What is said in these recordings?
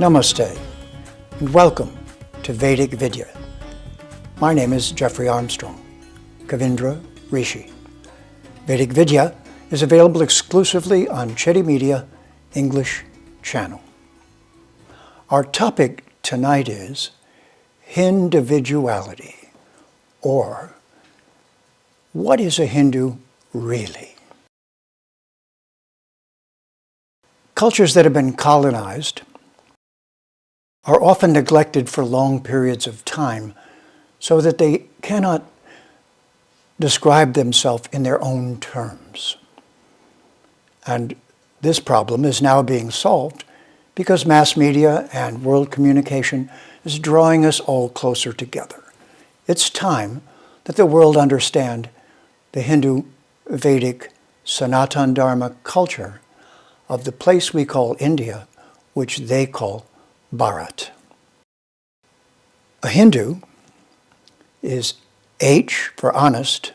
Namaste, and welcome to Vedic Vidya. My name is Jeffery Armstrong, Kavindra Rishi. Vedic Vidya is available exclusively on Citti Media English channel. Our topic tonight is Hindu-viduality, or what is a Hindu really? Cultures that have been colonized are often neglected for long periods of time so that they cannot describe themselves in their own terms. And this problem is now being solved because mass media and world communication is drawing us all closer together. It's time that the world understand the Hindu-Vedic Sanatana Dharma culture of the place we call India, which they call Bharat. A Hindu is H for honest,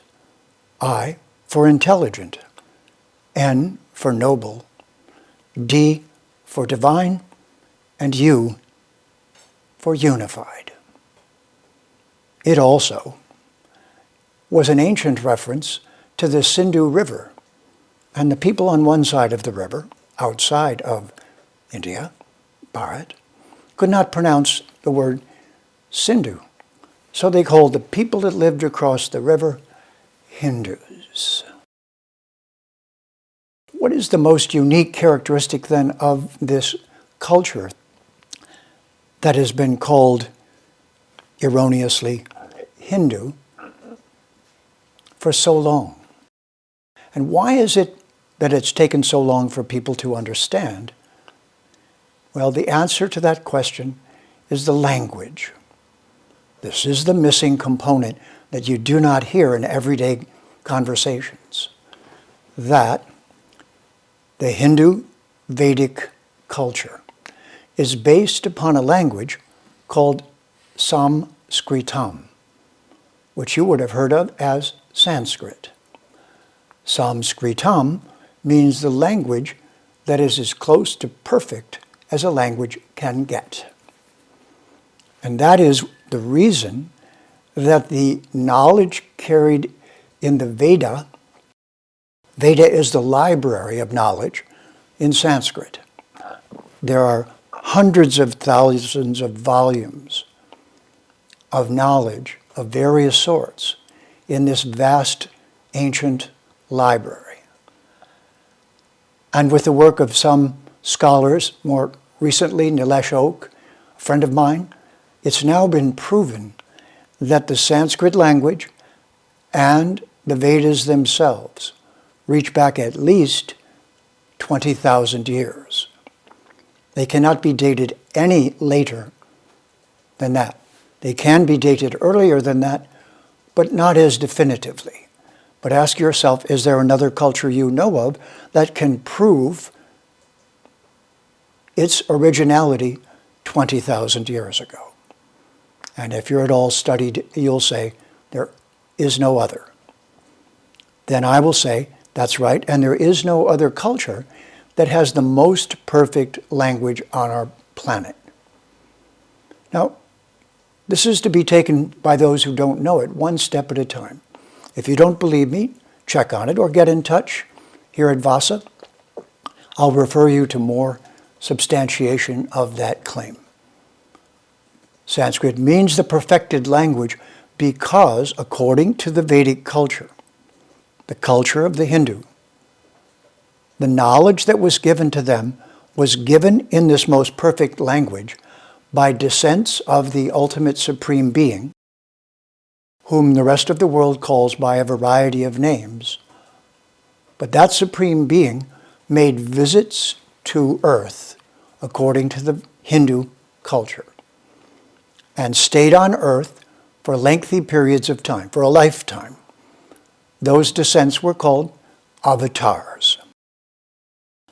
I for intelligent, N for noble, D for divine, and U for unified. It also was an ancient reference to the Sindhu River, and the people on one side of the river, outside of India, Bharat, could not pronounce the word Sindhu. So they called the people that lived across the river Hindus. What is the most unique characteristic then of this culture that has been called erroneously Hindu for so long? And why is it that it's taken so long for people to understand? Well, the answer to that question is the language. This is the missing component that you do not hear in everyday conversations. That the Hindu-Vedic culture is based upon a language called Sanskritam, which you would have heard of as Sanskrit. Sanskritam means the language that is as close to perfect as a language can get. And that is the reason that the knowledge carried in the Veda is the library of knowledge in Sanskrit. There are hundreds of thousands of volumes of knowledge of various sorts in this vast ancient library. And with the work of some scholars, more recently Nilesh Oak, a friend of mine, it's now been proven that the Sanskrit language and the Vedas themselves reach back at least 20,000 years. They cannot be dated any later than that. They can be dated earlier than that, but not as definitively. But ask yourself, is there another culture you know of that can prove its originality 20,000 years ago? And if you're at all studied, you'll say, there is no other. Then I will say, that's right, and there is no other culture that has the most perfect language on our planet. Now, this is to be taken by those who don't know it, one step at a time. If you don't believe me, check on it or get in touch here at Vasa. I'll refer you to more substantiation of that claim. Sanskrit means the perfected language because, according to the Vedic culture, the culture of the Hindu, the knowledge that was given to them was given in this most perfect language by descents of the ultimate supreme being, whom the rest of the world calls by a variety of names. But that supreme being made visits to earth according to the Hindu culture and stayed on earth for lengthy periods of time, for a lifetime. Those descents were called avatars.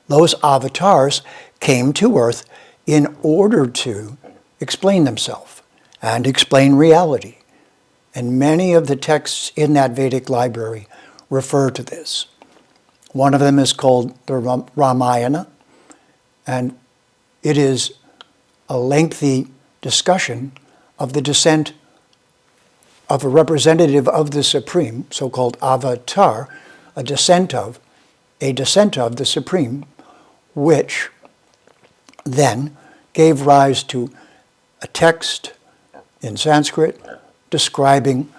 Those avatars came to earth in order to explain themselves and explain reality. And many of the texts in that Vedic library refer to this. One of them is called the Ramayana, and it is a lengthy discussion of the descent of a representative of the Supreme, so-called avatar, a descent of the Supreme, which then gave rise to a text in Sanskrit describing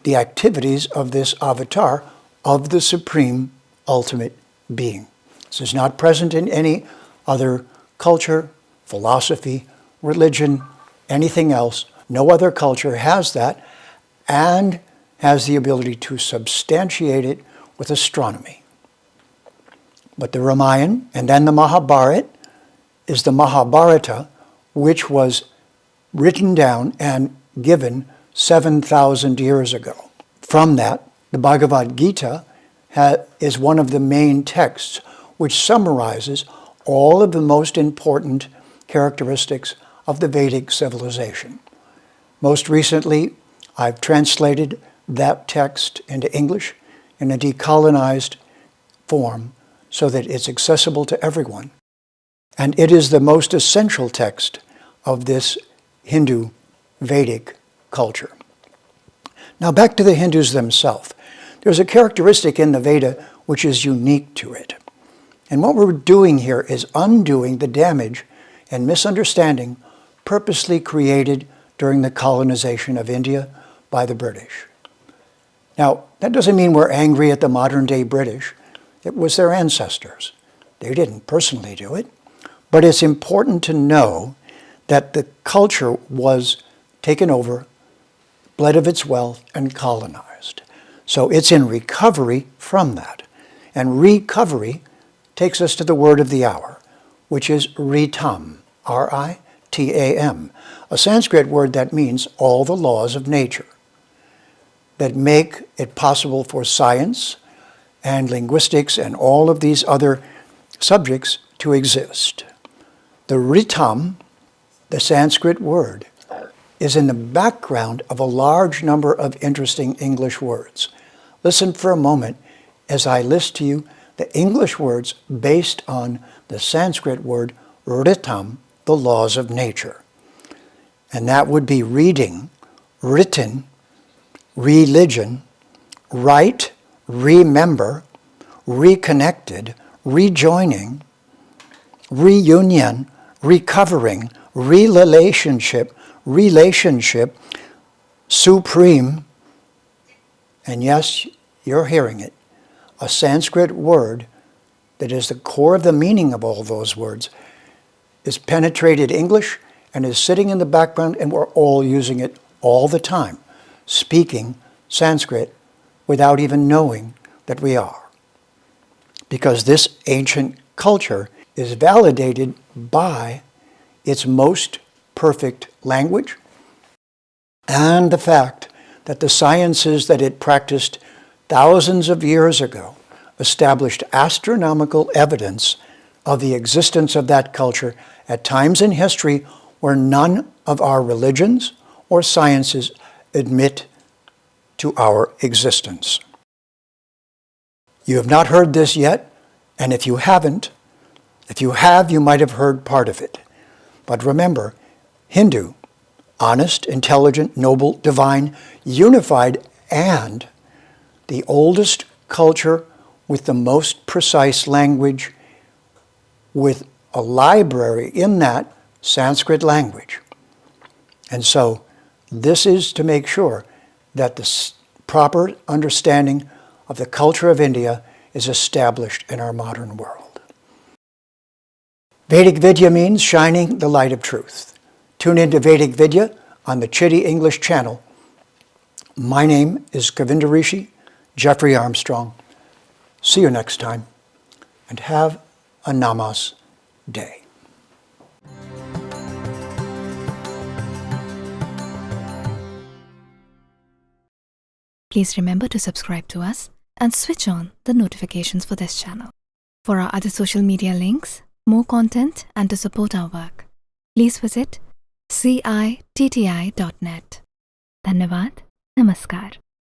the activities of this avatar of the Supreme Ultimate Being. This is not present in any other culture, philosophy, religion, anything else. No other culture has that and has the ability to substantiate it with astronomy. But the Ramayana and then the Mahabharata is the Mahabharata, which was written down and given 7,000 years ago. From that, the Bhagavad Gita is one of the main texts which summarizes all of the most important characteristics of the Vedic civilization. Most recently, I've translated that text into English in a decolonized form so that it's accessible to everyone. And it is the most essential text of this Hindu Vedic culture. Now back to the Hindus themselves. There's a characteristic in the Veda which is unique to it. And what we're doing here is undoing the damage and misunderstanding purposely created during the colonization of India by the British. Now, that doesn't mean we're angry at the modern-day British. It was their ancestors. They didn't personally do it. But it's important to know that the culture was taken over, bled of its wealth, and colonized. So it's in recovery from that. And recovery takes us to the word of the hour, which is ritam, R-I-T-A-M, a Sanskrit word that means all the laws of nature that make it possible for science and linguistics and all of these other subjects to exist. The ritam, the Sanskrit word, is in the background of a large number of interesting English words. Listen for a moment as I list to you the English words based on the Sanskrit word ritam, the laws of nature. And that would be reading, written, religion, right, remember, reconnected, rejoining, reunion, recovering, relationship, supreme, and yes, you're hearing it, a Sanskrit word that is the core of the meaning of all those words is penetrated English and is sitting in the background, and we're all using it all the time, speaking Sanskrit without even knowing that we are. Because this ancient culture is validated by its most perfect language and the fact that the sciences that it practiced thousands of years ago established astronomical evidence of the existence of that culture at times in history where none of our religions or sciences admit to our existence. You have not heard this yet, and if you haven't, if you have, you might have heard part of it. But remember, Hindu, honest, intelligent, noble, divine, unified, and the oldest culture with the most precise language, with a library in that Sanskrit language. And so this is to make sure that the proper understanding of the culture of India is established in our modern world. Vedic Vidya means shining the light of truth. Tune into Vedic Vidya on the Citti English channel. My name is Kavindarishi Jeffery Armstrong. See you next time, and have a Namas day. Please remember to subscribe to us and switch on the notifications for this channel. For our other social media links, more content, and to support our work, please visit citti.net. Dhanyavad. Namaskar.